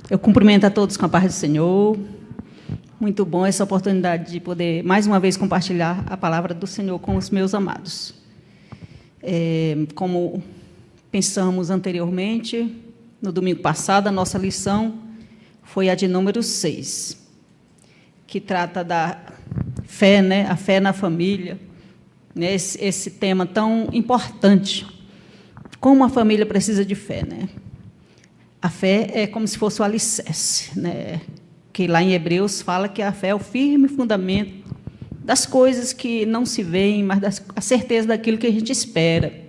Eu cumprimento a todos com a paz do Senhor. Muito bom essa oportunidade de poder, mais uma vez, compartilhar a palavra do Senhor com os meus amados. Como pensamos anteriormente, no domingo passado, a nossa lição foi a de número 6, que trata da fé, né? A fé na família, né? Esse tema tão importante. Como a família precisa de fé, né? A fé é como se fosse o alicerce, né? Que lá em Hebreus fala que a fé é o firme fundamento das coisas que não se veem, mas a certeza daquilo que a gente espera.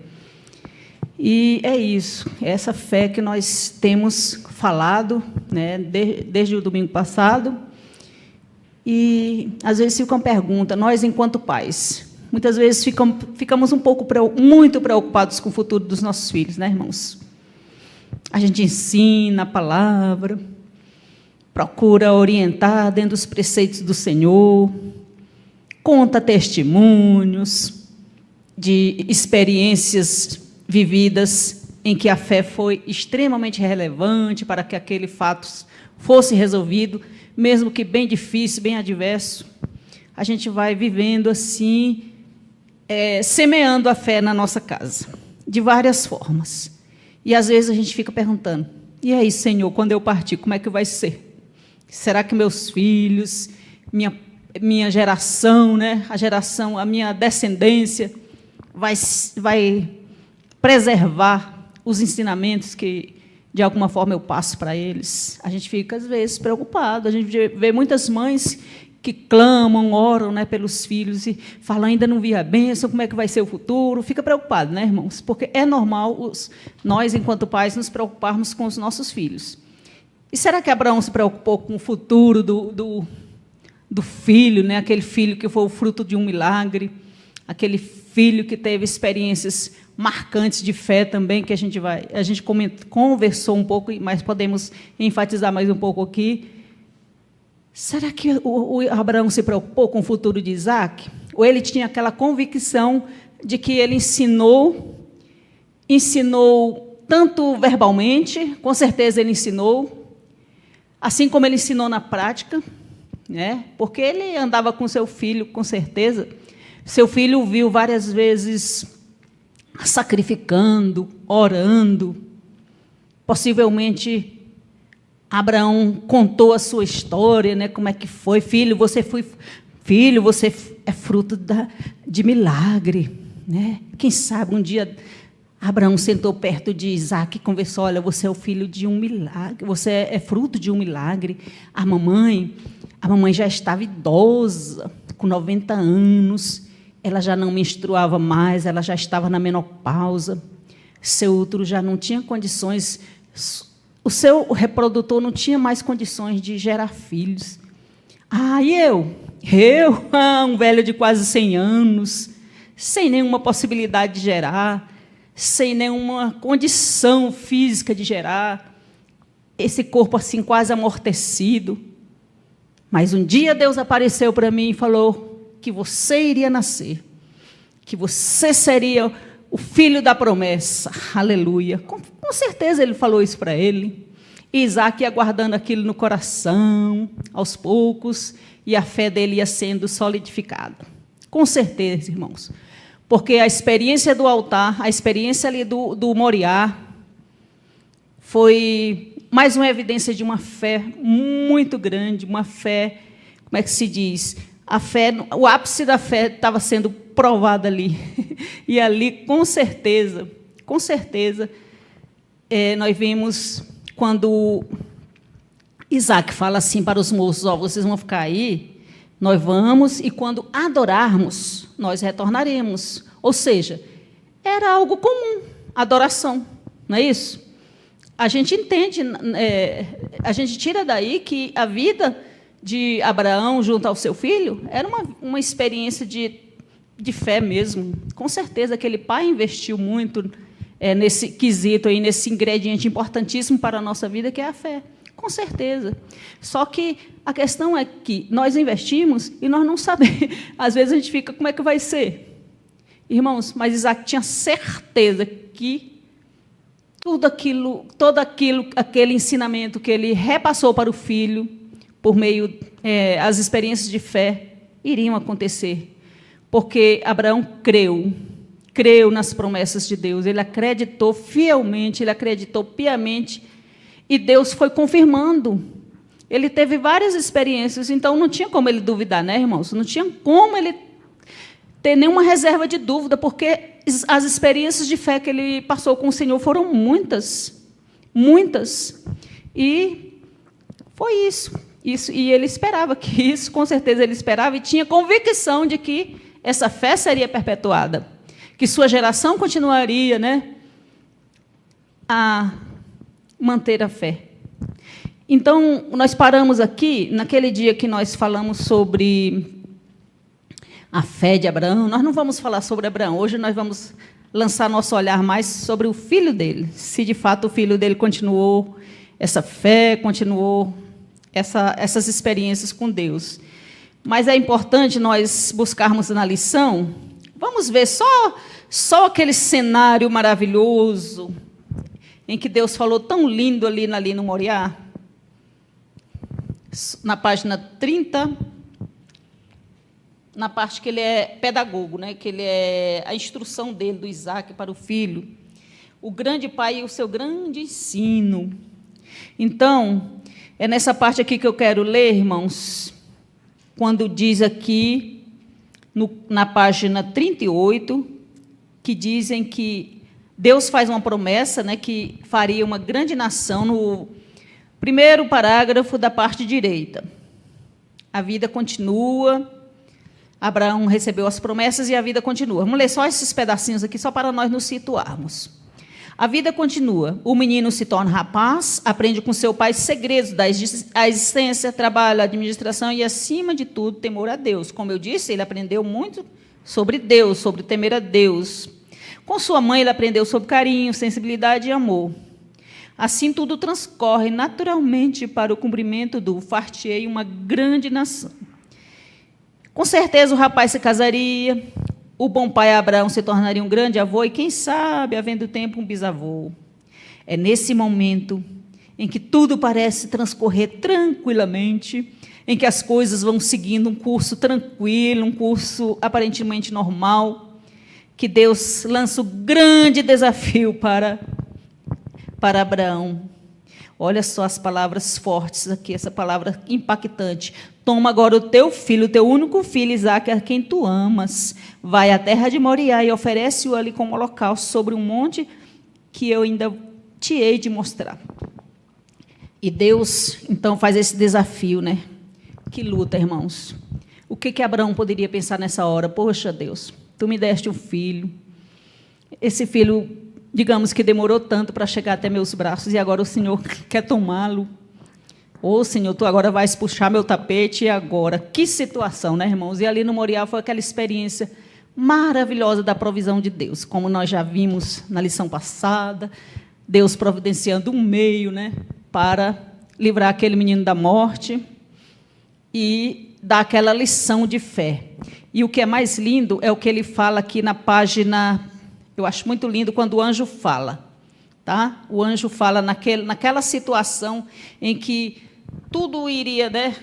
E é isso, é essa fé que nós temos falado, né, desde o domingo passado. E, às vezes, fica uma pergunta, nós, enquanto pais, muitas vezes ficamos muito preocupados com o futuro dos nossos filhos, né, irmãos? A gente ensina a palavra, procura orientar dentro dos preceitos do Senhor, conta testemunhos de experiências vividas em que a fé foi extremamente relevante para que aquele fato fosse resolvido, mesmo que bem difícil, bem adverso. A gente vai vivendo assim, semeando a fé na nossa casa, de várias formas. E, às vezes, a gente fica perguntando, e aí, Senhor, quando eu partir, como é que vai ser? Será que meus filhos, minha geração, né, a minha descendência, vai preservar os ensinamentos que, de alguma forma, eu passo para eles? A gente fica, às vezes, preocupado. A gente vê muitas mães que clamam, oram, né, pelos filhos e falam, ainda não vi a bênção, como é que vai ser o futuro? Fica preocupado, né, irmãos? Porque é normal nós, enquanto pais, nos preocuparmos com os nossos filhos. E será que Abraão se preocupou com o futuro do filho, né? Aquele filho que foi o fruto de um milagre, aquele filho que teve experiências marcantes de fé também, que a gente conversou um pouco, mas podemos enfatizar mais um pouco aqui. Será que o Abraão se preocupou com o futuro de Isaac? Ou ele tinha aquela convicção de que ele ensinou tanto verbalmente, com certeza ele ensinou, assim como ele ensinou na prática, né? Porque ele andava com seu filho, com certeza. Seu filho o viu várias vezes sacrificando, orando. Possivelmente, Abraão contou a sua história, né? Como é que foi? Filho, você é fruto de milagre, né? Quem sabe um dia Abraão sentou perto de Isaac e conversou, olha, você é o filho de um milagre, você é fruto de um milagre. A mamãe já estava idosa, com 90 anos, ela já não menstruava mais, ela já estava na menopausa, seu útero já não tinha condições, o seu reprodutor não tinha mais condições de gerar filhos. E eu, um velho de quase 100 anos, sem nenhuma possibilidade de gerar, sem nenhuma condição física de gerar, esse corpo assim quase amortecido. Mas um dia Deus apareceu para mim e falou que você iria nascer, que você seria o filho da promessa. Aleluia. Com certeza ele falou isso para ele. E Isaac ia guardando aquilo no coração, aos poucos, e a fé dele ia sendo solidificada. Com certeza, irmãos. Porque a experiência do altar, a experiência ali do Moriá, foi mais uma evidência de uma fé muito grande, uma fé, como é que se diz? A fé, o ápice da fé estava sendo provado ali. E ali, com certeza, nós vimos quando Isaac fala assim para os moços, vocês vão ficar aí, nós vamos, e quando adorarmos, nós retornaremos. Ou seja, era algo comum, adoração, não é isso? A gente entende, a gente tira daí que a vida de Abraão junto ao seu filho era uma experiência de fé mesmo. Com certeza, aquele pai investiu muito nesse quesito, aí, nesse ingrediente importantíssimo para a nossa vida, que é a fé. Com certeza. Só que a questão é que nós investimos e nós não sabemos. Às vezes a gente fica, como é que vai ser? Irmãos, mas Isaac tinha certeza que aquele ensinamento que ele repassou para o filho, por meio as experiências de fé, iriam acontecer. Porque Abraão creu nas promessas de Deus, ele acreditou fielmente, ele acreditou piamente, e Deus foi confirmando. Ele teve várias experiências, então não tinha como ele duvidar, né, irmãos? Não tinha como ele ter nenhuma reserva de dúvida, porque as experiências de fé que ele passou com o Senhor foram muitas, muitas. E foi isso. E ele esperava que isso, com certeza ele esperava, e tinha convicção de que essa fé seria perpetuada, que sua geração continuaria, né, a manter a fé. Então, nós paramos aqui, naquele dia que nós falamos sobre a fé de Abraão. Nós não vamos falar sobre Abraão, hoje nós vamos lançar nosso olhar mais sobre o filho dele, se de fato o filho dele continuou essa fé, continuou essas experiências com Deus. Mas é importante nós buscarmos na lição, vamos ver só aquele cenário maravilhoso, em que Deus falou tão lindo ali no Moriá, na página 30, na parte que ele é pedagogo, né, que ele é a instrução dele, do Isaac para o filho, o grande pai e o seu grande ensino. Então, é nessa parte aqui que eu quero ler, irmãos, quando diz aqui, na página 38, que dizem que Deus faz uma promessa, né, que faria uma grande nação, no primeiro parágrafo da parte direita. A vida continua, Abraão recebeu as promessas e a vida continua. Vamos ler só esses pedacinhos aqui, só para nós nos situarmos. A vida continua. O menino se torna rapaz, aprende com seu pai segredos da existência, trabalho, administração e, acima de tudo, temor a Deus. Como eu disse, ele aprendeu muito sobre Deus, sobre temer a Deus. Com sua mãe, ele aprendeu sobre carinho, sensibilidade e amor. Assim, tudo transcorre naturalmente para o cumprimento do far-te-ei uma grande nação. Com certeza, o rapaz se casaria, o bom pai Abraão se tornaria um grande avô e, quem sabe, havendo tempo, um bisavô. É nesse momento em que tudo parece transcorrer tranquilamente, em que as coisas vão seguindo um curso tranquilo, um curso aparentemente normal, que Deus lança o grande desafio para Abraão. Olha só as palavras fortes aqui, essa palavra impactante. Toma agora o teu filho, o teu único filho, Isaque, a quem tu amas. Vai à terra de Moriá e oferece-o ali como holocausto sobre um monte que eu ainda te hei de mostrar. E Deus, então, faz esse desafio, né? Que luta, irmãos. O que Abraão poderia pensar nessa hora? Poxa, Deus, tu me deste um filho. Esse filho, digamos que demorou tanto para chegar até meus braços e agora o Senhor quer tomá-lo. Ô, Senhor, tu agora vais puxar meu tapete e agora? Que situação, né, irmãos? E ali no Moriá foi aquela experiência maravilhosa da provisão de Deus, como nós já vimos na lição passada, Deus providenciando um meio, né, para livrar aquele menino da morte e dar aquela lição de fé. E o que é mais lindo é o que ele fala aqui na página, eu acho muito lindo quando o anjo fala, tá? O anjo fala naquela situação em que tudo iria, né,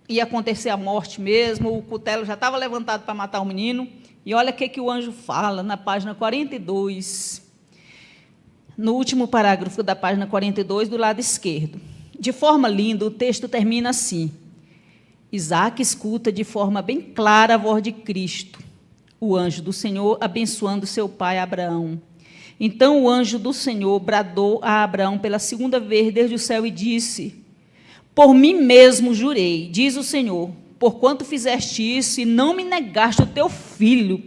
ia acontecer a morte mesmo, o cutelo já estava levantado para matar o menino, e olha o que o anjo fala na página 42, no último parágrafo da página 42, do lado esquerdo. De forma linda, o texto termina assim: Isaque escuta de forma bem clara a voz de Cristo, o anjo do Senhor abençoando seu pai Abraão. Então o anjo do Senhor bradou a Abraão pela segunda vez desde o céu e disse: por mim mesmo jurei, diz o Senhor, porquanto fizeste isso e não me negaste o teu filho,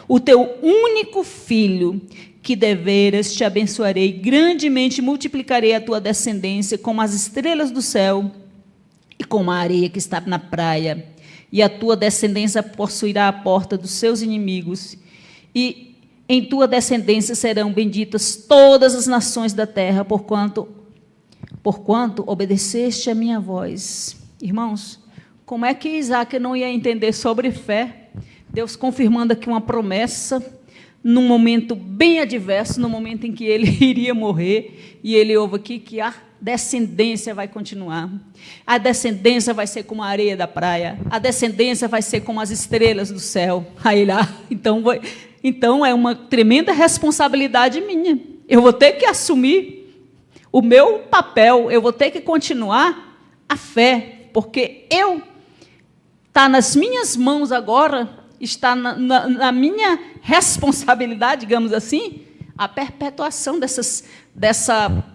o teu único filho, que deveras te abençoarei, grandemente multiplicarei a tua descendência como as estrelas do céu e como a areia que está na praia, e a tua descendência possuirá a porta dos seus inimigos, e em tua descendência serão benditas todas as nações da terra, porquanto obedeceste a minha voz. Irmãos, como é que Isaque não ia entender sobre fé? Deus confirmando aqui uma promessa, num momento bem adverso, no momento em que ele iria morrer, e ele ouve aqui que a descendência vai continuar. A descendência vai ser como a areia da praia. A descendência vai ser como as estrelas do céu. Aí ele, então é uma tremenda responsabilidade minha. Eu vou ter que assumir o meu papel, eu vou ter que continuar a fé, porque está nas minhas mãos agora, está na minha responsabilidade, digamos assim, a perpetuação dessa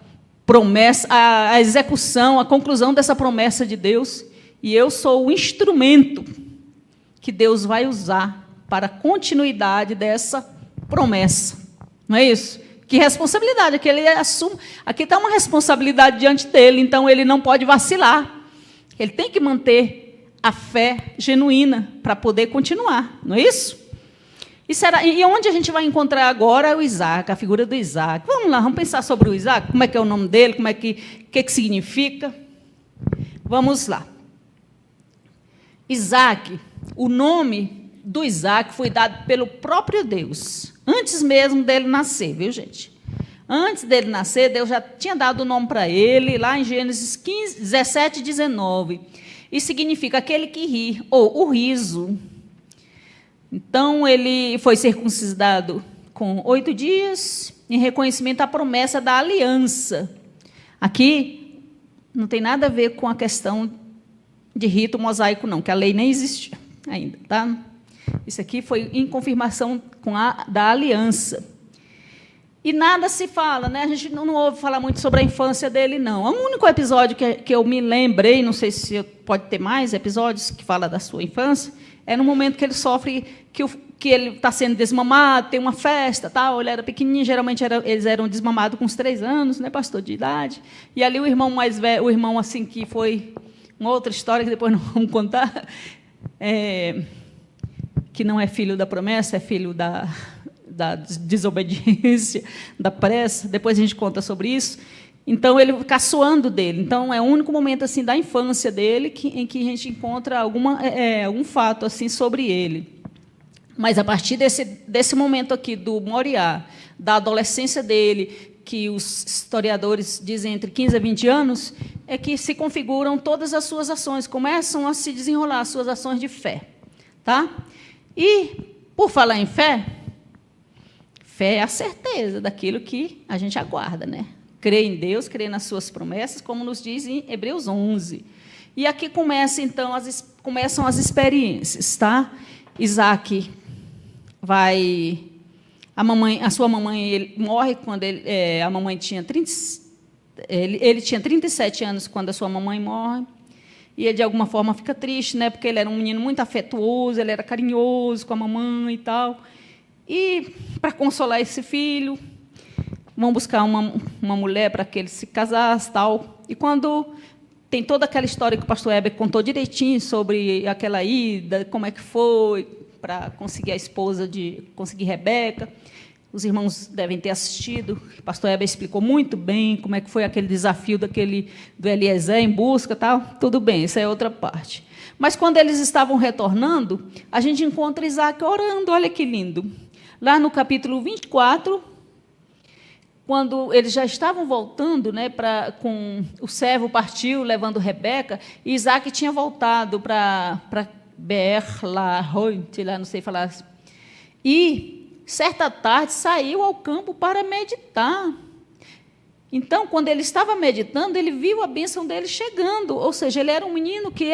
promessa, a execução, a conclusão dessa promessa de Deus, e eu sou o instrumento que Deus vai usar para a continuidade dessa promessa. Não é isso? Que responsabilidade, que ele assume. Aqui está uma responsabilidade diante dele, então ele não pode vacilar. Ele tem que manter a fé genuína para poder continuar, não é isso? E onde a gente vai encontrar agora o Isaac, a figura do Isaac? Vamos lá, vamos pensar sobre o Isaac, como é que é o nome dele, o que significa. Vamos lá. Isaac, o nome do Isaac foi dado pelo próprio Deus, antes mesmo dele nascer, viu, gente? Antes dele nascer, Deus já tinha dado o nome para ele, lá em Gênesis 17, 19. E significa aquele que ri, ou o riso. Então, ele foi circuncidado com 8 dias, em reconhecimento à promessa da aliança. Aqui, não tem nada a ver com a questão de rito mosaico, não, que a lei nem existia ainda, tá? Isso aqui foi em confirmação da aliança. E nada se fala, né? A gente não ouve falar muito sobre a infância dele, não. O único episódio que eu me lembrei, não sei se pode ter mais episódios que fala da sua infância, é no momento que ele sofre, que ele está sendo desmamado, tem uma festa, tal. Ele era pequenininho, geralmente eles eram desmamados com uns 3 anos, né, pastor, de idade. E ali o irmão mais velho, o irmão assim que foi uma outra história que depois não vamos contar, que não é filho da promessa, é filho da desobediência, da pressa. Depois a gente conta sobre isso. Então, ele caçoando dele. Então, é o único momento assim da infância dele em que a gente encontra algum fato assim sobre ele. Mas, a partir desse momento aqui, do Moriá, da adolescência dele, que os historiadores dizem entre 15 a 20 anos, é que se configuram todas as suas ações, começam a se desenrolar as suas ações de fé. Tá? E, por falar em fé é a certeza daquilo que a gente aguarda, né? Crer em Deus, crer nas suas promessas, como nos diz em Hebreus 11. E aqui começam as experiências, tá? Isaac a sua mamãe ele morre quando a mamãe tinha 30, ele tinha 37 anos quando a sua mamãe morre. E ele, de alguma forma, fica triste, né? Porque ele era um menino muito afetuoso, ele era carinhoso com a mamãe e tal. E, para consolar esse filho, vão buscar uma mulher para que ele se casasse, tal. E quando tem toda aquela história que o pastor Heber contou direitinho sobre aquela ida, como é que foi para conseguir a esposa conseguir Rebeca, os irmãos devem ter assistido, o pastor Heber explicou muito bem como é que foi aquele desafio do Eliezer em busca, tal. Tudo bem, isso é outra parte. Mas, quando eles estavam retornando, a gente encontra Isaac orando, olha que lindo. Lá no capítulo 24, quando eles já estavam voltando, né, com o servo partiu, levando Rebeca, e Isaac tinha voltado para Beer-Lahai, não sei falar. E, certa tarde, saiu ao campo para meditar. Então, quando ele estava meditando, ele viu a bênção dele chegando. Ou seja, ele era um menino que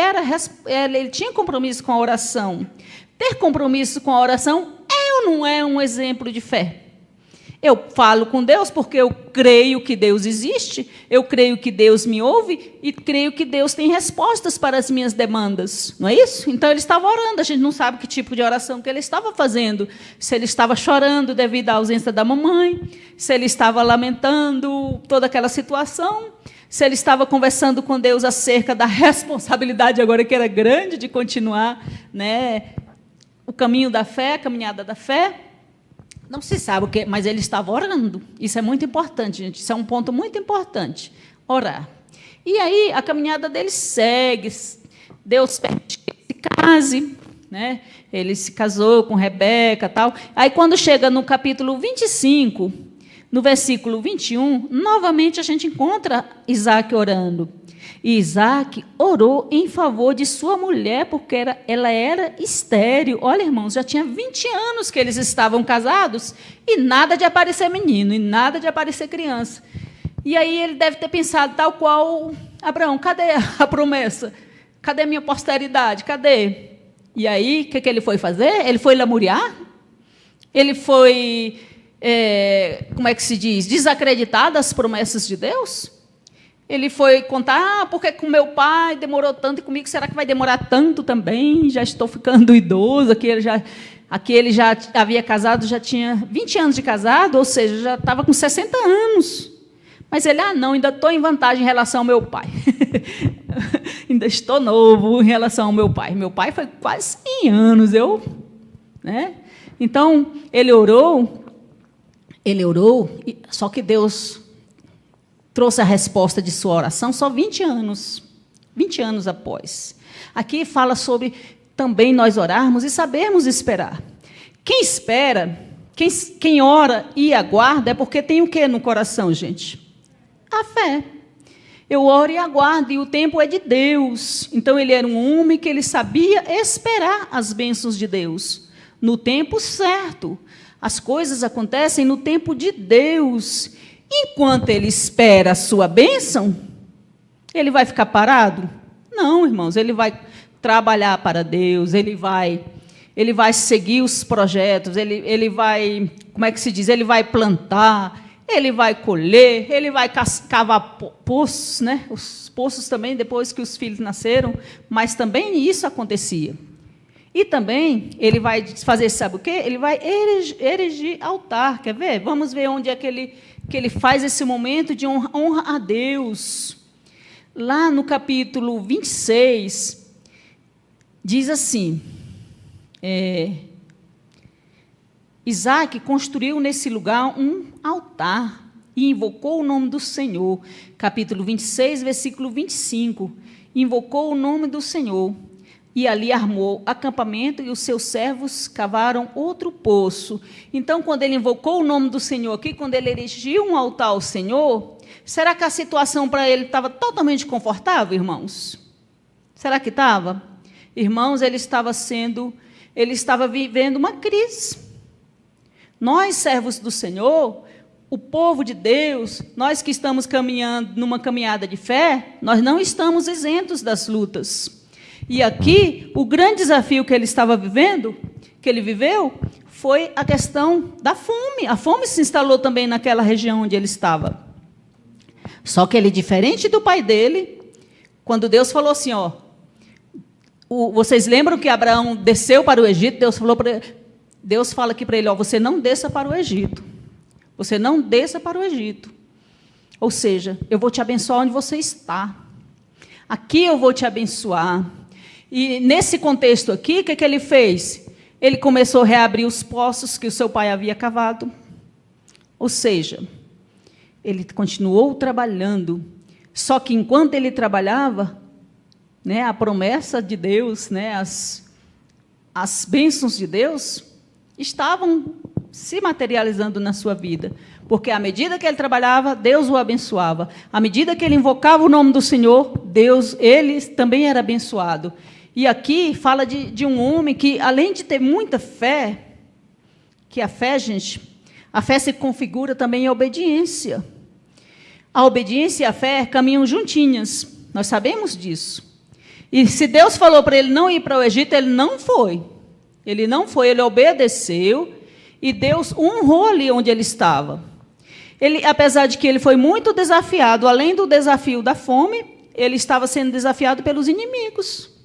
ele tinha compromisso com a oração. Ter compromisso com a oração ou não é um exemplo de fé? Eu falo com Deus porque eu creio que Deus existe, eu creio que Deus me ouve e creio que Deus tem respostas para as minhas demandas. Não é isso? Então, ele estava orando. A gente não sabe que tipo de oração que ele estava fazendo. Se ele estava chorando devido à ausência da mamãe, se ele estava lamentando toda aquela situação, se ele estava conversando com Deus acerca da responsabilidade, agora que era grande, de continuar, né, o caminho da fé, a caminhada da fé. Não se sabe o que, mas ele estava orando. Isso é muito importante, gente. Isso é um ponto muito importante. Orar. E aí, a caminhada dele segue. Deus permite que ele se case. né? Ele se casou com Rebeca, tal. Aí, quando chega no capítulo 25, no versículo 21, novamente a gente encontra Isaac orando. E Isaac orou em favor de sua mulher, porque ela era estéril. Olha, irmãos, já tinha 20 anos que eles estavam casados, e nada de aparecer menino, e nada de aparecer criança. E aí ele deve ter pensado, tal qual Abraão, cadê a promessa? Cadê a minha posteridade? Cadê? E aí, o que ele foi fazer? Ele foi lamuriar? Ele foi, como é que se diz? Desacreditar das promessas de Deus? Ele foi contar, porque com meu pai demorou tanto, e comigo será que vai demorar tanto também? Já estou ficando idoso, aqui ele já havia casado, já tinha 20 anos de casado, ou seja, já estava com 60 anos. Mas ele, não, ainda estou em vantagem em relação ao meu pai. Ainda estou novo em relação ao meu pai. Meu pai foi quase 100 anos, né? Então, ele orou, só que Deus trouxe a resposta de sua oração só 20 anos após. Aqui fala sobre também nós orarmos e sabermos esperar. Quem espera, quem ora e aguarda, é porque tem o que no coração, gente? A fé. Eu oro e aguardo, e o tempo é de Deus. Então, ele era um homem que ele sabia esperar as bênçãos de Deus. No tempo certo. As coisas acontecem no tempo de Deus. Enquanto ele espera a sua bênção, ele vai ficar parado? Não, irmãos, ele vai trabalhar para Deus, ele vai seguir os projetos, ele vai, como é que se diz? Ele vai plantar, ele vai colher, ele vai cavar poços, né? Os poços também, depois que os filhos nasceram, mas também isso acontecia. E também ele vai fazer, sabe o quê? Ele vai erigir altar, quer ver? Vamos ver onde é que ele faz esse momento de honra a Deus. Lá no capítulo 26, diz assim, Isaac construiu nesse lugar um altar e invocou o nome do Senhor. Capítulo 26, versículo 25. Invocou o nome do Senhor. E ali armou acampamento, e os seus servos cavaram outro poço. Então, quando ele invocou o nome do Senhor aqui, quando ele erigiu um altar ao Senhor, será que a situação para ele estava totalmente confortável, irmãos? Será que estava? Irmãos, ele estava vivendo uma crise. Nós, servos do Senhor, o povo de Deus, nós que estamos caminhando numa caminhada de fé, nós não estamos isentos das lutas. E aqui, o grande desafio que ele estava vivendo, que ele viveu, foi a questão da fome. A fome se instalou também naquela região onde ele estava. Só que ele, diferente do pai dele, quando Deus falou assim, vocês lembram que Abraão desceu para o Egito? Deus fala aqui para ele, você não desça para o Egito. Você não desça para o Egito. Ou seja, eu vou te abençoar onde você está. Aqui eu vou te abençoar. E nesse contexto aqui, o que ele fez? Ele começou a reabrir os poços que o seu pai havia cavado. Ou seja, ele continuou trabalhando. Só que enquanto ele trabalhava, né, a promessa de Deus, né, as bênçãos de Deus estavam se materializando na sua vida. Porque à medida que ele trabalhava, Deus o abençoava. À medida que ele invocava o nome do Senhor, ele também era abençoado. E aqui fala de um homem que, além de ter muita fé, que a fé, gente, a fé se configura também em obediência. A obediência e a fé caminham juntinhas. Nós sabemos disso. E se Deus falou para ele não ir para o Egito, ele não foi. Ele obedeceu e Deus honrou ali onde ele estava. Apesar de que ele foi muito desafiado, além do desafio da fome, ele estava sendo desafiado pelos inimigos.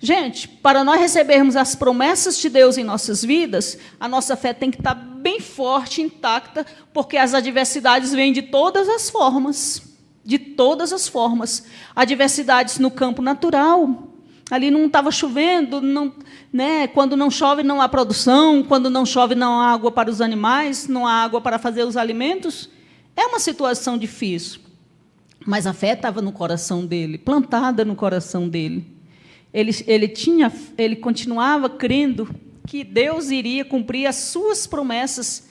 Gente, para nós recebermos as promessas de Deus em nossas vidas, a nossa fé tem que estar bem forte, intacta, porque as adversidades vêm de todas as formas. De todas as formas. Adversidades no campo natural. Ali não estava chovendo, né? Quando não chove não há produção, quando não chove não há água para os animais, não há água para fazer os alimentos. É uma situação difícil. Mas a fé estava no coração dele, plantada no coração dele. Ele continuava crendo que Deus iria cumprir as suas promessas,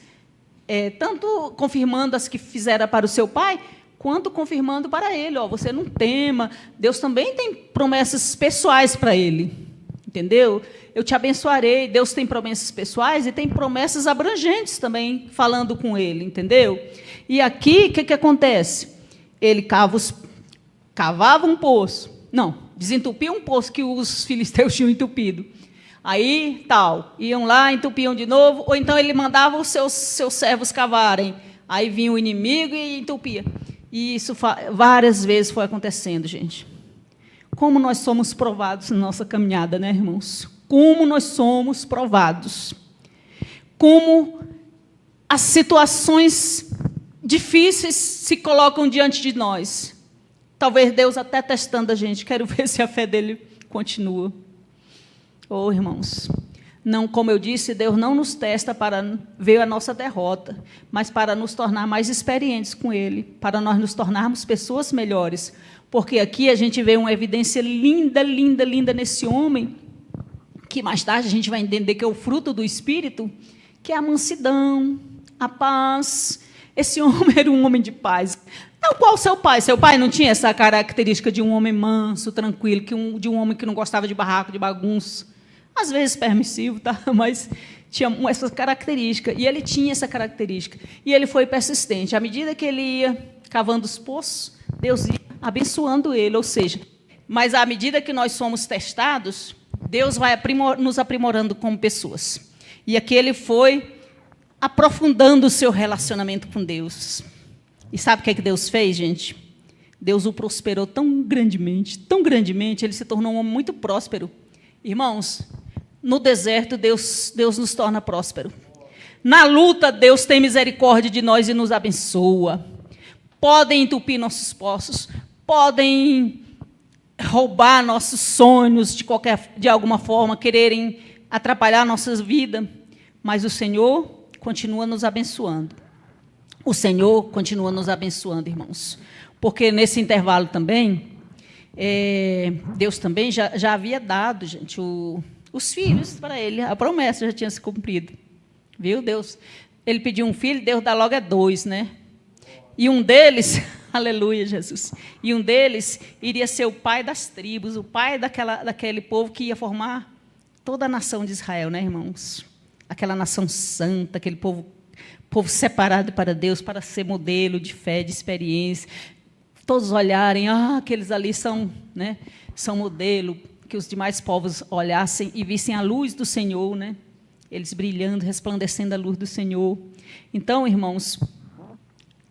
tanto confirmando as que fizera para o seu pai, quanto confirmando para ele. Você não tema, Deus também tem promessas pessoais para ele. Entendeu? Eu te abençoarei. Deus tem promessas pessoais e tem promessas abrangentes também, falando com ele. Entendeu? E aqui, o que acontece? Ele cavava um poço. Não, desentupia um poço que os filisteus tinham entupido. Aí, iam lá, entupiam de novo, ou então ele mandava os seus servos cavarem. Aí vinha o inimigo e entupia. E isso várias vezes foi acontecendo, gente. Como nós somos provados na nossa caminhada, né, irmãos? Como nós somos provados. Como as situações difíceis se colocam diante de nós. Talvez Deus até testando a gente. Quero ver se a fé dele continua. Irmãos, não, como eu disse, Deus não nos testa para ver a nossa derrota, mas para nos tornar mais experientes com Ele, para nós nos tornarmos pessoas melhores. Porque aqui a gente vê uma evidência linda, linda, linda nesse homem, que mais tarde a gente vai entender que é o fruto do Espírito, que é a mansidão, a paz. Esse homem era um homem de paz. Tal qual seu pai. Seu pai não tinha essa característica de um homem manso, tranquilo, de um homem que não gostava de barraco, de bagunça. Às vezes permissivo, mas tinha essa característica. E ele tinha essa característica. E ele foi persistente. À medida que ele ia cavando os poços, Deus ia abençoando ele. Ou seja, mas à medida que nós somos testados, Deus vai nos aprimorando como pessoas. E aqui ele foi aprofundando o seu relacionamento com Deus. E sabe o que Deus fez, gente? Deus o prosperou tão grandemente, ele se tornou um homem muito próspero. Irmãos, no deserto, Deus nos torna próspero. Na luta, Deus tem misericórdia de nós e nos abençoa. Podem entupir nossos poços, podem roubar nossos sonhos de alguma forma, quererem atrapalhar a nossa vida, mas o Senhor continua nos abençoando. O Senhor continua nos abençoando, irmãos. Porque nesse intervalo também, Deus também já havia dado, gente, os filhos para ele. A promessa já tinha se cumprido. Viu, Deus? Ele pediu um filho, Deus dá logo 2, né? E um deles, aleluia, Jesus. E um deles iria ser o pai das tribos, o pai daquele povo que ia formar toda a nação de Israel, né, irmãos? Aquela nação santa, aquele povo separado para Deus, para ser modelo de fé, de experiência. Todos olharem, aqueles ali são modelo, que os demais povos olhassem e vissem a luz do Senhor, né? Eles brilhando, resplandecendo a luz do Senhor. Então, irmãos,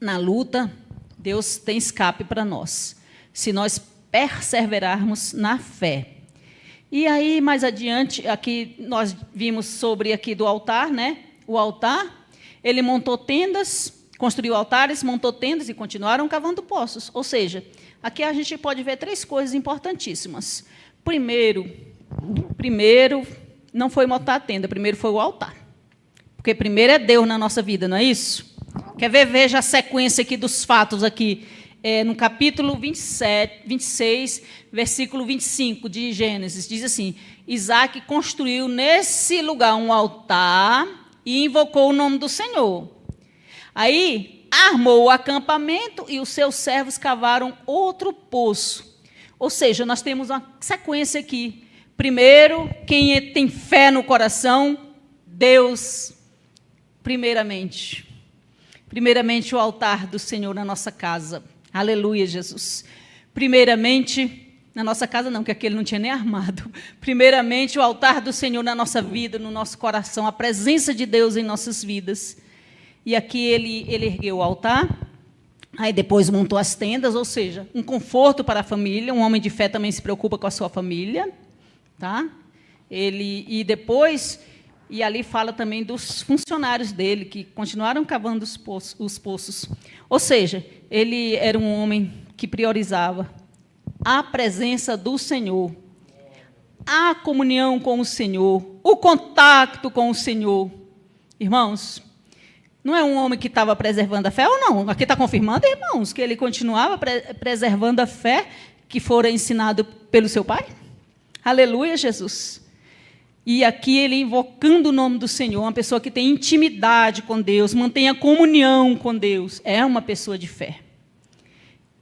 na luta, Deus tem escape para nós, se nós perseverarmos na fé. E aí, mais adiante, aqui nós vimos sobre aqui do altar, né? O altar, ele montou tendas, construiu altares, montou tendas e continuaram cavando poços. Ou seja, aqui a gente pode ver 3 coisas importantíssimas. Primeiro, não foi montar a tenda, primeiro foi o altar. Porque primeiro é Deus na nossa vida, não é isso? Quer ver? Veja a sequência aqui dos fatos aqui. No capítulo 26, versículo 25 de Gênesis, diz assim: Isaac construiu nesse lugar um altar e invocou o nome do Senhor. Aí, armou o acampamento e os seus servos cavaram outro poço. Ou seja, nós temos uma sequência aqui. Primeiro, quem tem fé no coração, Deus, primeiramente. Primeiramente, o altar do Senhor na nossa casa. Aleluia, Jesus. Primeiramente, na nossa casa não, que aquele não tinha nem armado. Primeiramente, o altar do Senhor na nossa vida, no nosso coração, a presença de Deus em nossas vidas. E aqui ele ergueu o altar, aí depois montou as tendas, ou seja, um conforto para a família. Um homem de fé também se preocupa com a sua família, tá? E ali fala também dos funcionários dele, que continuaram cavando os poços. Ou seja, ele era um homem que priorizava a presença do Senhor, a comunhão com o Senhor, o contato com o Senhor. Irmãos, não é um homem que estava preservando a fé ou não? Aqui está confirmando, irmãos, que ele continuava preservando a fé que fora ensinado pelo seu pai? Aleluia, Jesus. E aqui ele invocando o nome do Senhor, uma pessoa que tem intimidade com Deus, mantém a comunhão com Deus, é uma pessoa de fé.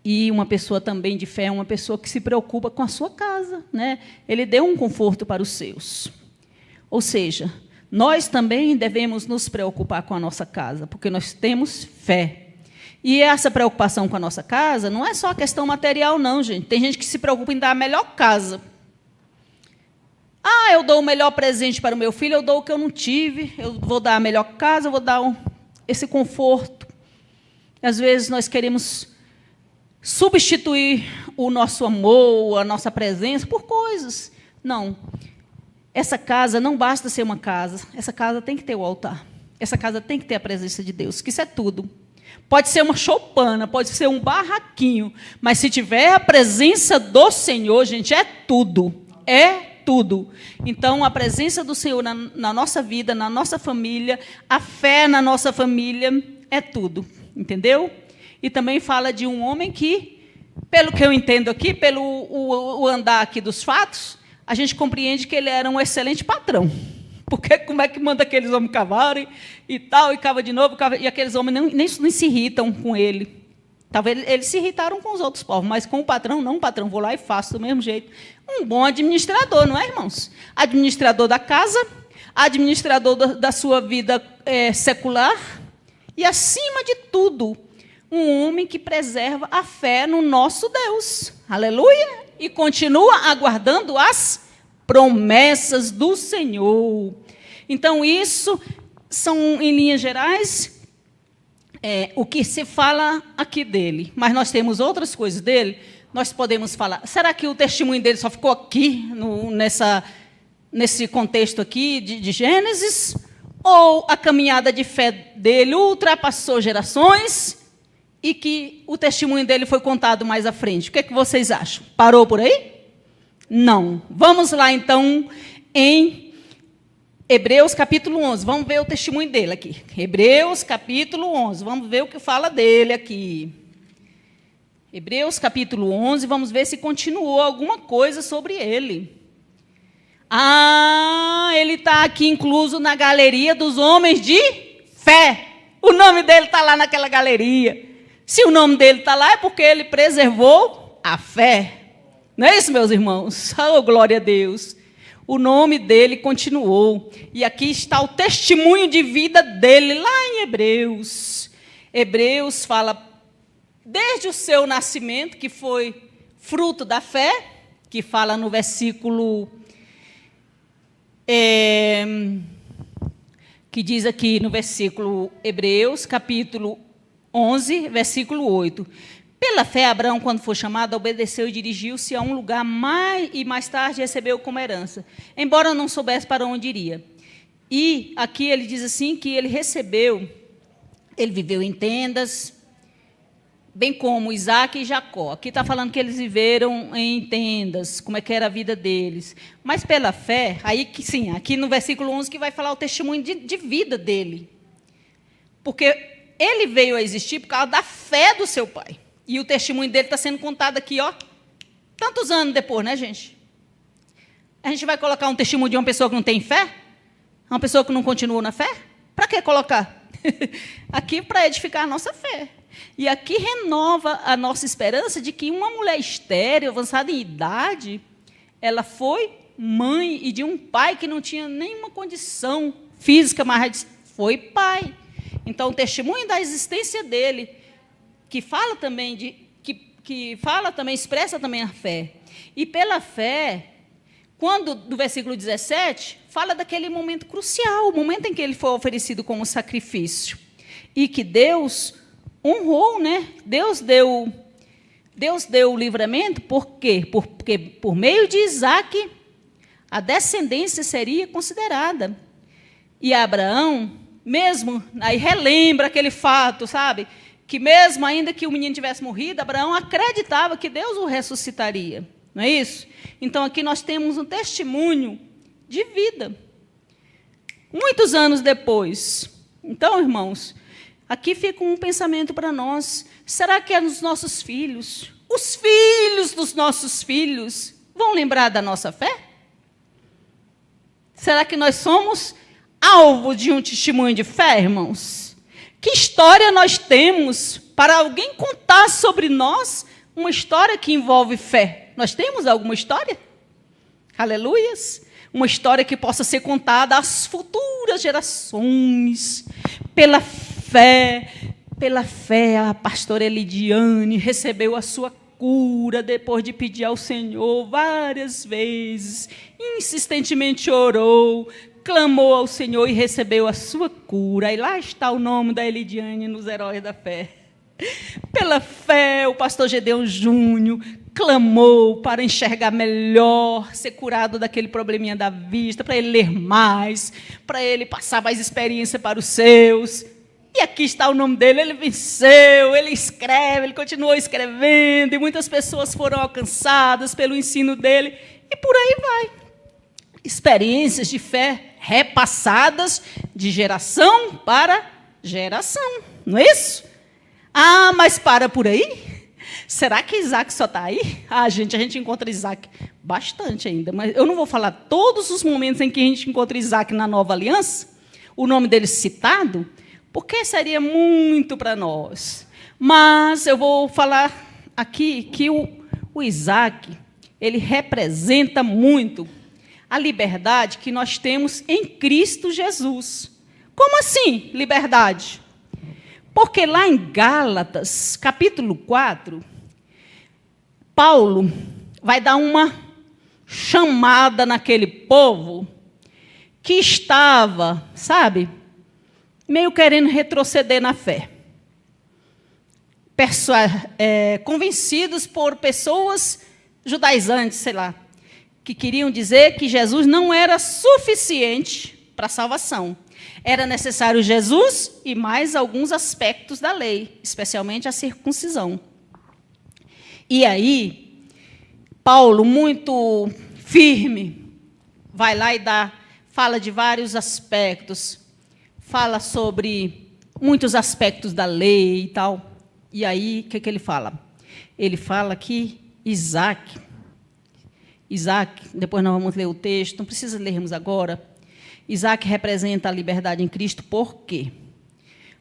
E uma pessoa também de fé é uma pessoa que se preocupa com a sua casa, né? Ele deu um conforto para os seus. Ou seja, nós também devemos nos preocupar com a nossa casa, porque nós temos fé. E essa preocupação com a nossa casa não é só a questão material, não, gente. Tem gente que se preocupa em dar a melhor casa. Eu dou o melhor presente para o meu filho, eu dou o que eu não tive, eu vou dar a melhor casa, eu vou dar esse conforto. E, às vezes, nós queremos substituir o nosso amor, a nossa presença, por coisas. Não. Essa casa não basta ser uma casa, essa casa tem que ter o altar. Essa casa tem que ter a presença de Deus, que isso é tudo. Pode ser uma choupana, pode ser um barraquinho, mas se tiver a presença do Senhor, gente, é tudo. É tudo. Então, a presença do Senhor na nossa vida, na nossa família, a fé na nossa família, é tudo. Entendeu? E também fala de um homem que, pelo que eu entendo aqui, pelo o andar aqui dos fatos, a gente compreende que ele era um excelente patrão. Porque como é que manda aqueles homens cavarem e tal, e cava de novo, e aqueles homens nem se irritam com ele. Talvez eles se irritaram com os outros povos, mas com o patrão, não, patrão, vou lá e faço do mesmo jeito. Um bom administrador, não é, irmãos? Administrador da casa, administrador da sua vida secular, e, acima de tudo, um homem que preserva a fé no nosso Deus. Aleluia! E continua aguardando as promessas do Senhor. Então, isso são, em linhas gerais, o que se fala aqui dele. Mas nós temos outras coisas dele, nós podemos falar. Será que o testemunho dele só ficou aqui, nesse contexto aqui de Gênesis? Ou a caminhada de fé dele ultrapassou gerações e que o testemunho dele foi contado mais à frente? O que é que vocês acham? Parou por aí? Não. Vamos lá, então, em Hebreus, capítulo 11. Vamos ver o testemunho dele aqui. Hebreus, capítulo 11. Vamos ver o que fala dele aqui. Hebreus, capítulo 11. Vamos ver se continuou alguma coisa sobre ele. Ele está aqui incluso na galeria dos homens de fé. O nome dele está lá naquela galeria. Se o nome dele está lá, é porque ele preservou a fé. Não é isso, meus irmãos? Oh, glória a Deus. O nome dele continuou. E aqui está o testemunho de vida dele, lá em Hebreus. Hebreus fala desde o seu nascimento, que foi fruto da fé, que fala no versículo... que diz aqui no versículo Hebreus, capítulo 11, versículo 8. Pela fé, Abraão, quando foi chamado, obedeceu e dirigiu-se a um lugar e mais tarde recebeu como herança, embora não soubesse para onde iria. E aqui ele diz assim que ele viveu em tendas, bem como Isaac e Jacó. Aqui está falando que eles viveram em tendas, como é que era a vida deles. Mas pela fé, aqui no versículo 11 que vai falar o testemunho de vida dele. Porque ele veio a existir por causa da fé do seu pai. E o testemunho dele está sendo contado aqui, tantos anos depois, né, gente? A gente vai colocar um testemunho de uma pessoa que não tem fé? Uma pessoa que não continuou na fé? Para que colocar? Aqui para edificar a nossa fé. E aqui renova a nossa esperança de que uma mulher estéril, avançada em idade, ela foi mãe e de um pai que não tinha nenhuma condição física, mas foi pai. Então, o testemunho da existência dele, que fala também expressa também a fé. E pela fé, quando, do versículo 17, fala daquele momento crucial, o momento em que ele foi oferecido como sacrifício. E que Deus honrou, né? Deus deu o livramento, por quê? Porque por meio de Isaac, a descendência seria considerada. E Abraão, mesmo, aí relembra aquele fato, sabe? Que mesmo ainda que o menino tivesse morrido, Abraão acreditava que Deus o ressuscitaria. Não é isso? Então, aqui nós temos um testemunho de vida. Muitos anos depois. Então, irmãos, aqui fica um pensamento para nós. Será que os nossos filhos, os filhos dos nossos filhos, vão lembrar da nossa fé? Será que nós somos alvo de um testemunho de fé, irmãos? Que história nós temos para alguém contar sobre nós uma história que envolve fé? Nós temos alguma história? Aleluias! Uma história que possa ser contada às futuras gerações. Pela fé, a pastora Elidiane recebeu a sua cura depois de pedir ao Senhor várias vezes, insistentemente orou, clamou ao Senhor e recebeu a sua cura. E lá está o nome da Elidiane nos Heróis da Fé. Pela fé, o pastor Gedeon Júnior clamou para enxergar melhor, ser curado daquele probleminha da vista, para ele ler mais, para ele passar mais experiência para os seus. E aqui está o nome dele, ele venceu, ele escreve, ele continuou escrevendo, e muitas pessoas foram alcançadas pelo ensino dele, e por aí vai. Experiências de fé repassadas de geração para geração, não é isso? Ah, mas para por aí? Será que Isaac só está aí? Ah, gente, a gente encontra Isaac bastante ainda, mas eu não vou falar todos os momentos em que a gente encontra Isaac na Nova Aliança, o nome dele citado, porque seria muito para nós. Mas eu vou falar aqui que o Isaac, ele representa muito a liberdade que nós temos em Cristo Jesus. Como assim, liberdade? Porque lá em Gálatas, capítulo 4, Paulo vai dar uma chamada naquele povo que estava, sabe, meio querendo retroceder na fé. Convencidos por pessoas judaizantes, sei lá, que queriam dizer que Jesus não era suficiente para a salvação. Era necessário Jesus e mais alguns aspectos da lei, especialmente a circuncisão. E aí, Paulo, muito firme, vai lá e fala de vários aspectos, fala sobre muitos aspectos da lei e tal. E aí, o que ele fala? Ele fala que Isaac, depois nós vamos ler o texto, não precisa lermos agora. Isaac representa a liberdade em Cristo, por quê?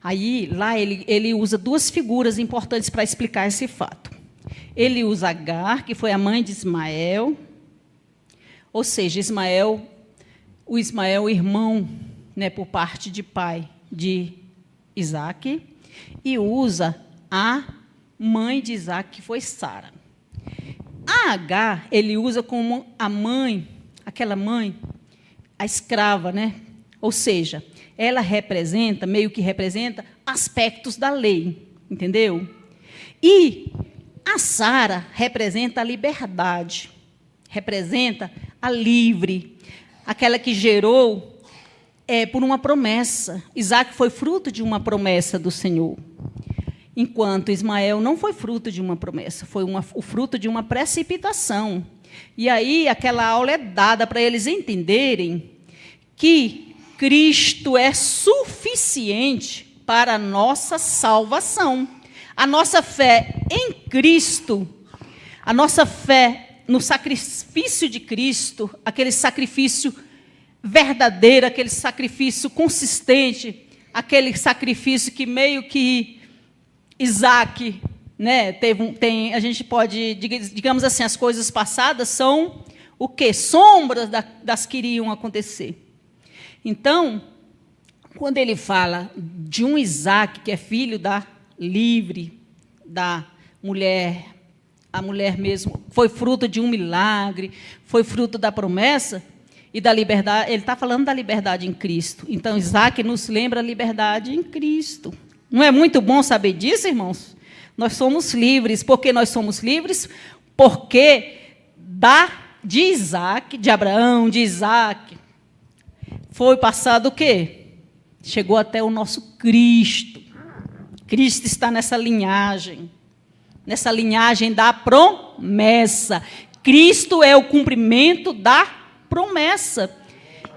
Aí, lá, ele usa duas figuras importantes para explicar esse fato. Ele usa Agar, que foi a mãe de Ismael, ou seja, o Ismael, irmão, né, por parte de pai de Isaac, e usa a mãe de Isaac, que foi Sara. A Agar, ele usa como a mãe, aquela mãe, a escrava, né? Ou seja, ela meio que representa aspectos da lei, entendeu? E a Sara representa a liberdade, representa a livre, aquela que gerou por uma promessa. Isaac foi fruto de uma promessa do Senhor, enquanto Ismael não foi fruto de uma promessa, foi o fruto de uma precipitação. E aí aquela aula é dada para eles entenderem que Cristo é suficiente para a nossa salvação. A nossa fé em Cristo, a nossa fé no sacrifício de Cristo, aquele sacrifício verdadeiro, aquele sacrifício consistente, aquele sacrifício que meio que Isaac, né, a gente pode, digamos assim, as coisas passadas são o quê? Sombras das que iriam acontecer. Então, quando ele fala de um Isaac que é filho da livre, da mulher, a mulher mesmo foi fruto de um milagre, foi fruto da promessa e da liberdade, ele está falando da liberdade em Cristo. Então, Isaac nos lembra a liberdade em Cristo. Não é muito bom saber disso, irmãos? Nós somos livres. Por que nós somos livres? Porque de Isaac, de Abraão, de Isaac, foi passado o quê? Chegou até o nosso Cristo. Cristo está nessa linhagem da promessa. Cristo é o cumprimento da promessa.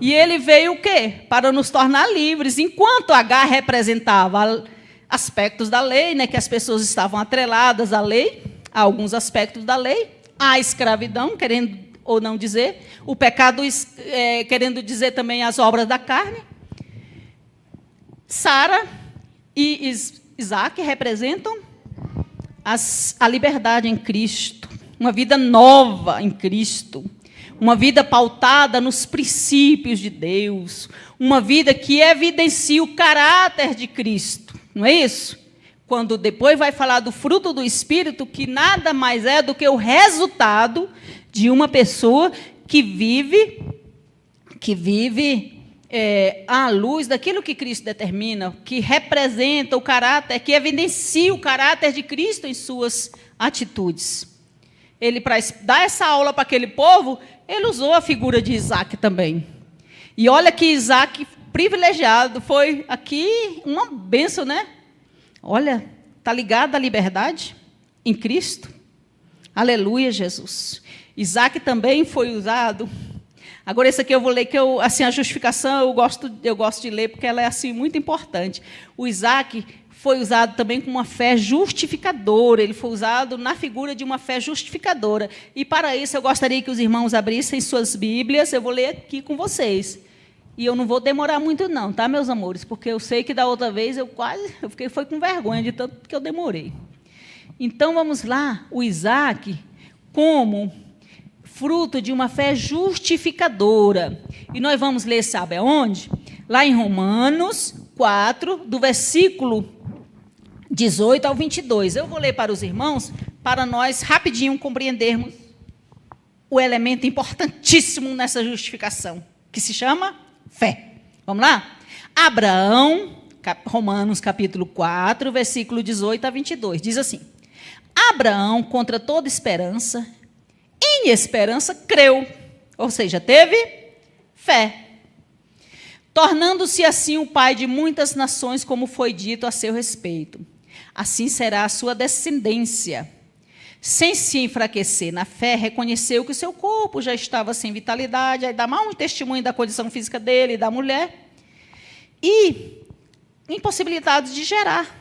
E ele veio o quê? Para nos tornar livres. Enquanto Agar representava aspectos da lei, né, que as pessoas estavam atreladas à lei, a alguns aspectos da lei, a escravidão, querendo ou não dizer. O pecado, querendo dizer também as obras da carne. Sara e Isaac representam a liberdade em Cristo, uma vida nova em Cristo, uma vida pautada nos princípios de Deus, uma vida que evidencia o caráter de Cristo, não é isso? Quando depois vai falar do fruto do Espírito, que nada mais é do que o resultado de uma pessoa que vive à luz daquilo que Cristo determina, que representa o caráter, que evidencia o caráter de Cristo em suas atitudes. Ele, para dar essa aula para aquele povo, ele usou a figura de Isaac também. E olha que Isaac, privilegiado, foi aqui uma bênção, né? Olha, está ligado à liberdade em Cristo. Aleluia, Jesus. Isaac também foi usado. Agora, esse aqui eu vou ler, que assim, a justificação eu gosto de ler, porque ela é assim, muito importante. O Isaac foi usado também com uma fé justificadora, ele foi usado na figura de uma fé justificadora. E, para isso, eu gostaria que os irmãos abrissem suas Bíblias, eu vou ler aqui com vocês. E eu não vou demorar muito não, tá, meus amores? Porque eu sei que da outra vez foi com vergonha de tanto que eu demorei. Então, vamos lá, o Isaac, como fruto de uma fé justificadora. E nós vamos ler, sabe aonde? Lá em Romanos 4, do versículo 18 ao 22. Eu vou ler para os irmãos, para nós rapidinho compreendermos o elemento importantíssimo nessa justificação, que se chama fé. Vamos lá? Abraão, Romanos capítulo 4, versículo 18 a 22, diz assim: Abraão, contra toda esperança, em esperança creu, ou seja, teve fé, tornando-se assim o pai de muitas nações, como foi dito a seu respeito. Assim será a sua descendência. Sem se enfraquecer na fé, reconheceu que o seu corpo já estava sem vitalidade, aí dá mais um testemunho da condição física dele e da mulher, e impossibilidade de gerar.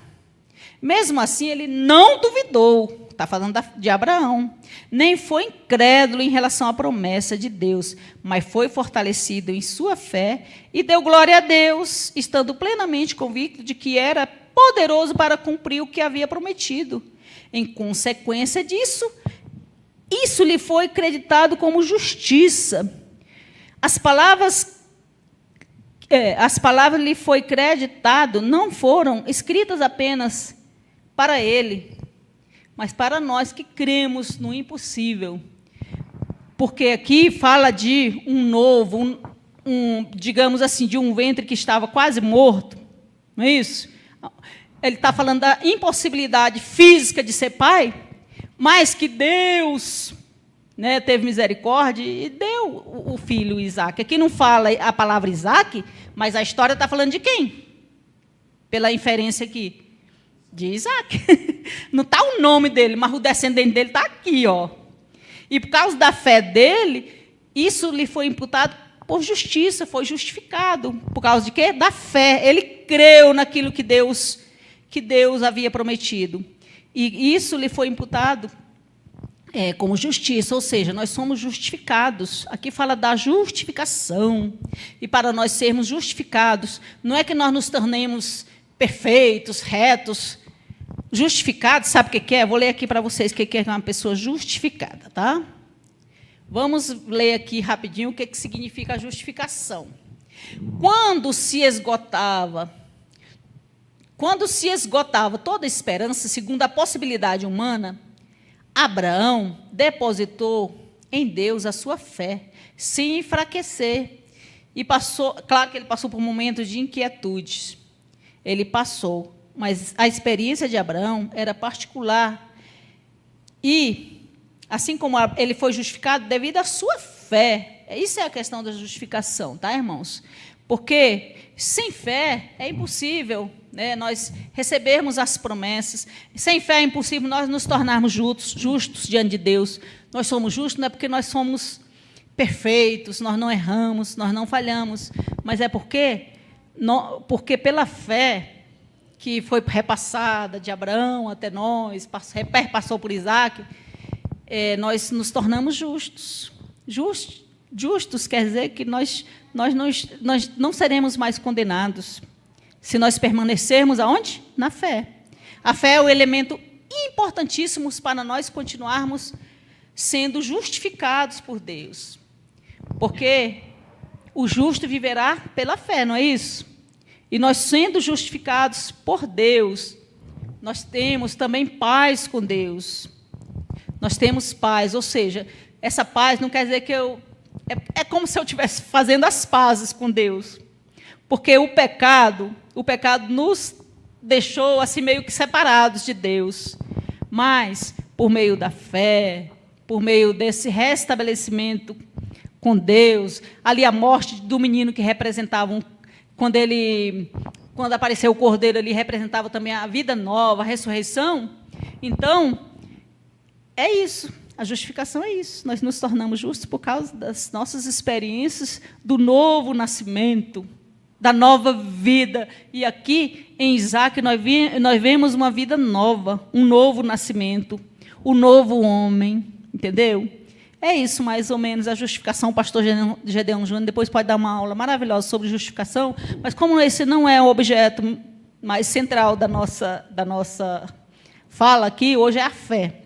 Mesmo assim, ele não duvidou, está falando de Abraão, nem foi incrédulo em relação à promessa de Deus, mas foi fortalecido em sua fé e deu glória a Deus, estando plenamente convicto de que era poderoso para cumprir o que havia prometido. Em consequência disso, isso lhe foi creditado como justiça. As palavras lhe foi creditado não foram escritas apenas para ele, mas para nós que cremos no impossível. Porque aqui fala de um novo, digamos assim, de um ventre que estava quase morto, não é isso? Ele está falando da impossibilidade física de ser pai, mas que Deus, né, teve misericórdia e deu o filho Isaac. Aqui não fala a palavra Isaac, mas a história está falando de quem? Pela inferência aqui. De Isaac. Não está o nome dele, mas o descendente dele está aqui, ó. E por causa da fé dele, isso lhe foi imputado por justiça, foi justificado. Por causa de quê? Da fé. Ele creu naquilo que Deus havia prometido. E isso lhe foi imputado como justiça, ou seja, nós somos justificados. Aqui fala da justificação. E para nós sermos justificados, não é que nós nos tornemos perfeitos, retos, justificados. Sabe o que é? Vou ler aqui para vocês o que é uma pessoa justificada, tá? Vamos ler aqui rapidinho o que significa a justificação. Quando se esgotava toda a esperança, segundo a possibilidade humana, Abraão depositou em Deus a sua fé, sem enfraquecer. E claro que ele passou por momentos de inquietudes. Ele passou, mas a experiência de Abraão era particular. E, assim como ele foi justificado devido à sua fé, isso é a questão da justificação, tá, irmãos? Porque sem fé é impossível, né, nós recebermos as promessas. Sem fé é impossível nós nos tornarmos justos diante de Deus. Nós somos justos não é porque nós somos perfeitos, nós não erramos, nós não falhamos, mas é porque pela fé que foi repassada de Abraão até nós, passou por Isaac, nós nos tornamos justos. Justos quer dizer que nós não seremos mais condenados se nós permanecermos aonde? Na fé. A fé é o elemento importantíssimo para nós continuarmos sendo justificados por Deus. Porque o justo viverá pela fé, não é isso? E nós sendo justificados por Deus, nós temos também paz com Deus. Nós temos paz, ou seja, essa paz não quer dizer que é como se eu estivesse fazendo as pazes com Deus. Porque o pecado nos deixou assim meio que separados de Deus. Mas, por meio da fé, por meio desse restabelecimento com Deus, ali a morte do menino que representava, quando apareceu o cordeiro ali, representava também a vida nova, a ressurreição. Então, é isso. A justificação é isso. Nós nos tornamos justos por causa das nossas experiências do novo nascimento, da nova vida. E aqui, em Isaac, nós vemos uma vida nova, um novo nascimento, o novo homem, entendeu? É isso, mais ou menos, a justificação. O pastor Gedeão Júnior depois pode dar uma aula maravilhosa sobre justificação, mas como esse não é o objeto mais central da nossa fala aqui, hoje é a fé.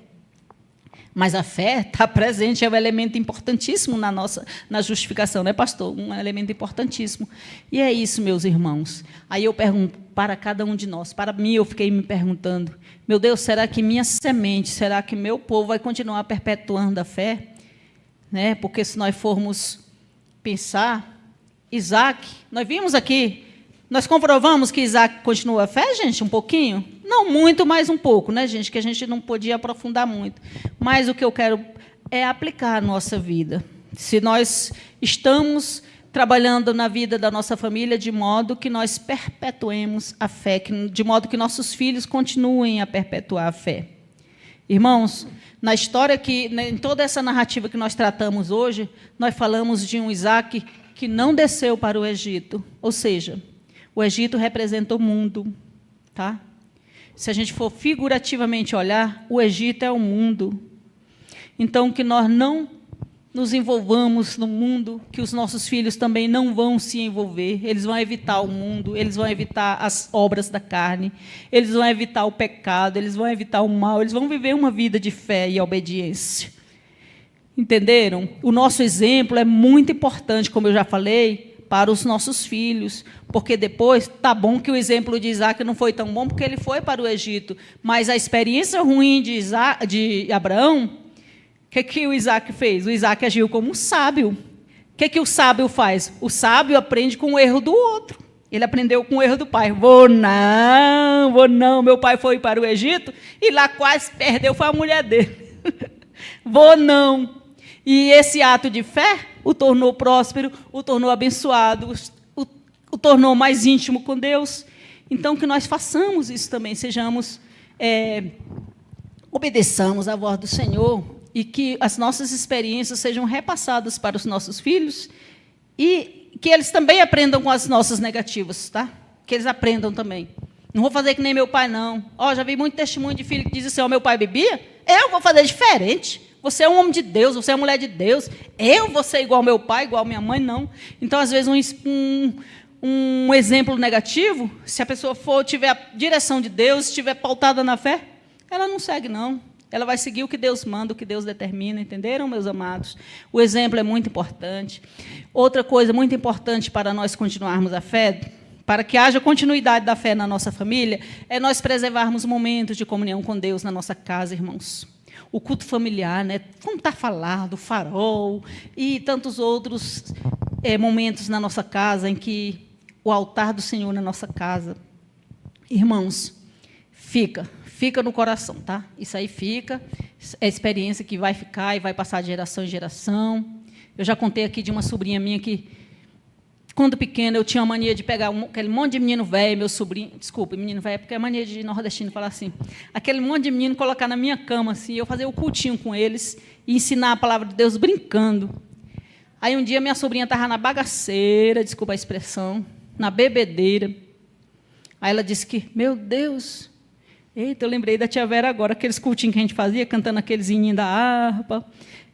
Mas a fé está presente, é um elemento importantíssimo na justificação, não é, pastor? Um elemento importantíssimo. E é isso, meus irmãos. Aí eu pergunto para cada um de nós, para mim eu fiquei me perguntando, meu Deus, será que minha semente, será que meu povo vai continuar perpetuando a fé? Né? Porque se nós formos pensar, Isaac, nós vimos aqui, nós comprovamos que Isaac continua a fé, gente, um pouquinho? Não muito, mas um pouco, né, gente? Que a gente não podia aprofundar muito. Mas o que eu quero é aplicar a nossa vida. Se nós estamos trabalhando na vida da nossa família de modo que nós perpetuemos a fé, de modo que nossos filhos continuem a perpetuar a fé. Irmãos, na história em toda essa narrativa que nós tratamos hoje, nós falamos de um Isaac que não desceu para o Egito. Ou seja, o Egito representa o mundo, tá? Se a gente for figurativamente olhar, o Egito é o mundo. Então, que nós não nos envolvamos no mundo, que os nossos filhos também não vão se envolver. Eles vão evitar o mundo, eles vão evitar as obras da carne, eles vão evitar o pecado, eles vão evitar o mal, eles vão viver uma vida de fé e obediência. Entenderam? O nosso exemplo é muito importante, como eu já falei, para os nossos filhos, porque depois, tá bom que o exemplo de Isaac não foi tão bom, porque ele foi para o Egito, mas a experiência ruim de Abraão, o que o Isaac fez? O Isaac agiu como um sábio. O que o sábio faz? O sábio aprende com o erro do outro. Ele aprendeu com o erro do pai. Vou não, meu pai foi para o Egito, e lá quase perdeu, foi a mulher dele. Vou não. E esse ato de fé o tornou próspero, o tornou abençoado, o tornou mais íntimo com Deus. Então, que nós façamos isso também, obedeçamos à voz do Senhor, e que as nossas experiências sejam repassadas para os nossos filhos, e que eles também aprendam com as nossas negativas, tá? Que eles aprendam também. Não vou fazer que nem meu pai, não. Já vi muito testemunho de filho que diz assim, meu pai bebia, eu vou fazer diferente. Você é um homem de Deus, você é uma mulher de Deus. Eu vou ser igual ao meu pai, igual à minha mãe, não. Então, às vezes, um exemplo negativo, se a pessoa tiver a direção de Deus, estiver pautada na fé, ela não segue, não. Ela vai seguir o que Deus manda, o que Deus determina, entenderam, meus amados? O exemplo é muito importante. Outra coisa muito importante para nós continuarmos a fé, para que haja continuidade da fé na nossa família, é nós preservarmos momentos de comunhão com Deus na nossa casa, irmãos. O culto familiar, né? Como está falado, o farol e tantos outros momentos na nossa casa, em que o altar do Senhor na nossa casa. Irmãos, fica no coração, tá? Isso aí fica, é experiência que vai ficar e vai passar de geração em geração. Eu já contei aqui de uma sobrinha minha que, quando pequena, eu tinha a mania de pegar aquele monte de menino velho, meu sobrinho, desculpa, menino velho, porque é mania de nordestino falar assim, aquele monte de menino colocar na minha cama, assim, eu fazer o cultinho com eles e ensinar a palavra de Deus brincando. Aí um dia minha sobrinha estava na bagaceira, desculpa a expressão, na bebedeira. Aí ela disse que, meu Deus, eita, eu lembrei da tia Vera agora, aqueles cultinhos que a gente fazia, cantando aqueles hininhos da harpa.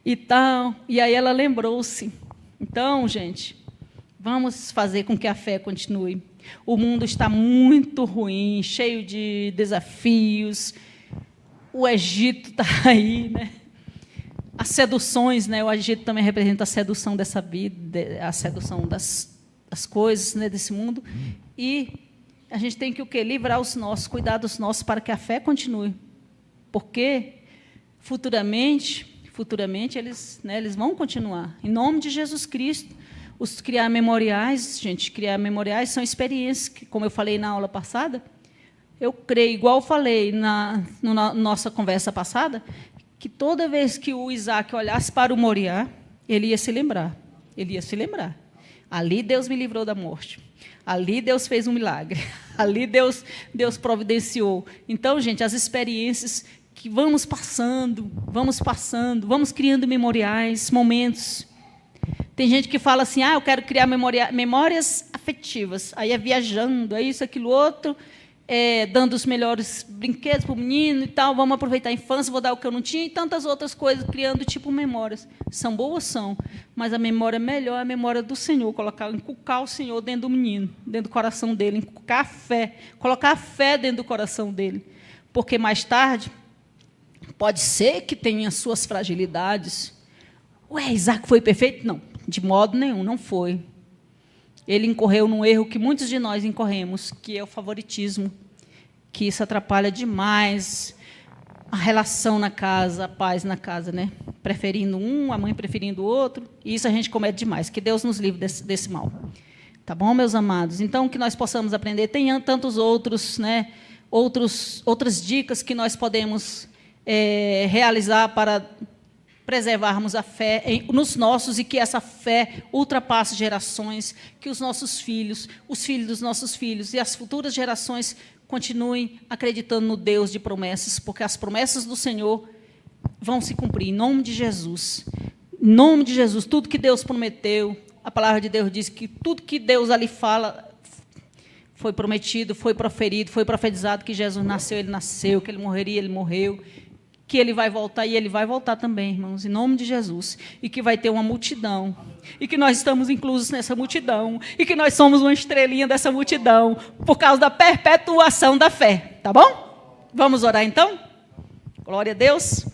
e tal. E aí ela lembrou-se. Então, gente, vamos fazer com que a fé continue. O mundo está muito ruim, cheio de desafios. O Egito está aí, né? As seduções, né? O Egito também representa a sedução dessa vida, a sedução das coisas, né, desse mundo. E a gente tem que o quê? Livrar os nossos, cuidar dos nossos para que a fé continue. Porque futuramente eles, né, eles vão continuar. Em nome de Jesus Cristo, os criar memoriais, gente, criar memoriais são experiências que, como eu falei na aula passada, eu creio, igual eu falei na nossa conversa passada, que toda vez que o Isaac olhasse para o Moriá, ele ia se lembrar. Ele ia se lembrar. Ali Deus me livrou da morte. Ali Deus fez um milagre. Ali Deus providenciou. Então, gente, as experiências que vamos passando, vamos criando memoriais, momentos. Tem gente que fala assim, eu quero criar memórias afetivas. Aí é viajando, é isso, aquilo, outro, dando os melhores brinquedos para o menino e tal, vamos aproveitar a infância, vou dar o que eu não tinha, e tantas outras coisas, criando tipo memórias. São boas, são, mas a memória melhor é a memória do Senhor, inculcar o Senhor dentro do menino, dentro do coração dele, inculcar a fé, colocar a fé dentro do coração dele. Porque mais tarde, pode ser que tenha suas fragilidades. Isaac foi perfeito? Não, de modo nenhum, não foi. Ele incorreu num erro que muitos de nós incorremos, que é o favoritismo, que isso atrapalha demais a relação na casa, a paz na casa, né? Preferindo um, a mãe preferindo o outro, e isso a gente comete demais. Que Deus nos livre desse mal. Tá bom, meus amados? Então, que nós possamos aprender. Tem tantos outros, né? Outras dicas que nós podemos realizar para preservarmos a fé nos nossos e que essa fé ultrapasse gerações, que os nossos filhos, os filhos dos nossos filhos e as futuras gerações continuem acreditando no Deus de promessas, porque as promessas do Senhor vão se cumprir, em nome de Jesus. Em nome de Jesus, tudo que Deus prometeu, a palavra de Deus diz que tudo que Deus ali fala foi prometido, foi proferido, foi profetizado, que Jesus nasceu, ele nasceu, que ele morreria, ele morreu, que ele vai voltar, e ele vai voltar também, irmãos, em nome de Jesus, e que vai ter uma multidão, e que nós estamos inclusos nessa multidão, e que nós somos uma estrelinha dessa multidão, por causa da perpetuação da fé, tá bom? Vamos orar então? Glória a Deus.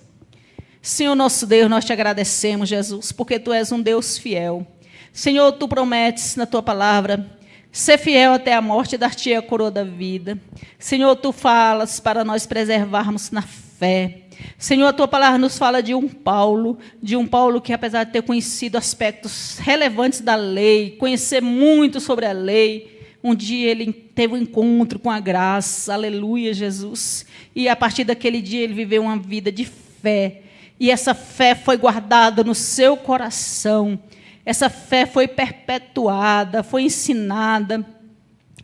Senhor nosso Deus, nós te agradecemos, Jesus, porque tu és um Deus fiel. Senhor, tu prometes na tua palavra ser fiel até a morte e dar-te a coroa da vida. Senhor, tu falas para nós preservarmos na fé. Senhor, a tua palavra nos fala de um Paulo que, apesar de ter conhecido aspectos relevantes da lei, conhecer muito sobre a lei, um dia ele teve um encontro com a graça, aleluia, Jesus, e a partir daquele dia ele viveu uma vida de fé, e essa fé foi guardada no seu coração, essa fé foi perpetuada, foi ensinada.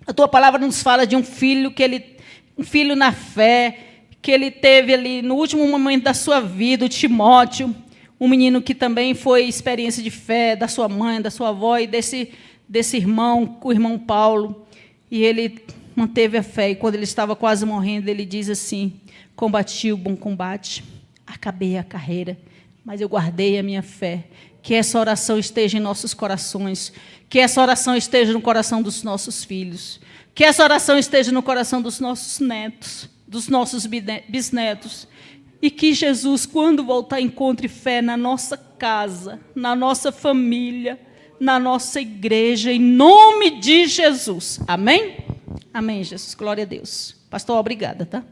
A tua palavra nos fala de um filho na fé, que ele teve ali no último momento da sua vida, o Timóteo, um menino que também foi experiência de fé da sua mãe, da sua avó e desse irmão, o irmão Paulo. E ele manteve a fé, e quando ele estava quase morrendo, ele diz assim: combati o bom combate, acabei a carreira, mas eu guardei a minha fé. Que essa oração esteja em nossos corações, que essa oração esteja no coração dos nossos filhos, que essa oração esteja no coração dos nossos netos, dos nossos bisnetos, e que Jesus, quando voltar, encontre fé na nossa casa, na nossa família, na nossa igreja, em nome de Jesus. Amém? Amém, Jesus. Glória a Deus. Pastor, obrigada, tá?